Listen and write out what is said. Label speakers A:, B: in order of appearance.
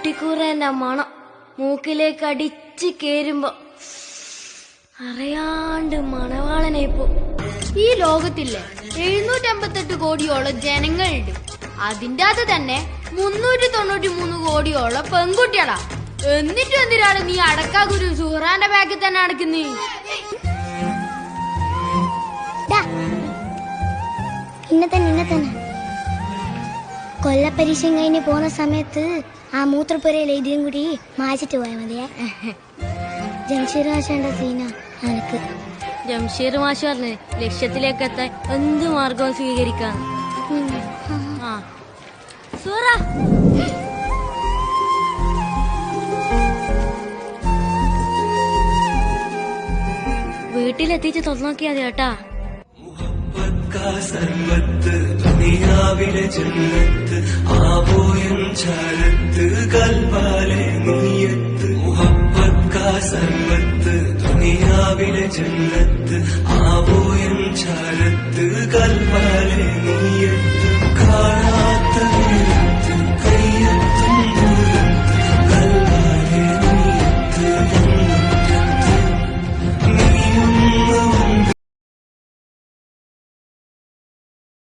A: പട്ടിക്കൂറേന്റെ മണം മൂക്കിലേക്ക് അടിച്ച് കേറുമ്പോ അറിയാണ്ട് മണവാളനായിപ്പോ.
B: ഈ ലോകത്തില്ലേ 758 കോടിയോളം ജനങ്ങളുണ്ട്. അതിന്റെ അത് തന്നെ 393 കോടിയോളം പെൺകുട്ടികളാ. എന്നിട്ടും എന്തിനാണ് നീ അടക്കാ ഗുരു സുഹറാന്റെ ബാക്കിൽ തന്നെ അടക്കുന്നേ?
C: ഇന്നത്തന്നെ കൊല്ലപ്പരീക്ഷ കഴിഞ്ഞ് പോന്ന സമയത്ത് ആ മൂത്രപ്പുരയിൽ എഴുതിയും കൂടി മാച്ചിട്ട് പോയാൽ മതിയേ. ജംഷീർ മാഷന്റെ സീന എനിക്ക്.
A: ജംഷീർ മാഷ് പറഞ്ഞ് ലക്ഷ്യത്തിലേക്ക് എത്താൻ എന്ത് മാർഗവും സ്വീകരിക്കാം. സൂറ വീട്ടിലെത്തിച്ച് തുറന്നോക്കിയാ മതി കേട്ടാ.
D: സർവത്ത് ദുനിയാവിലെ ജന്നത്ത് ആവോയം ചാരത്ത് കൽവാലെ നീയത്ത് മുഹബ്ബത്ത് കാ സർവത്ത് ദുനിയാവിലെ ജന്നത്ത് ആവോയം ചാരത്ത് കൽവാലെ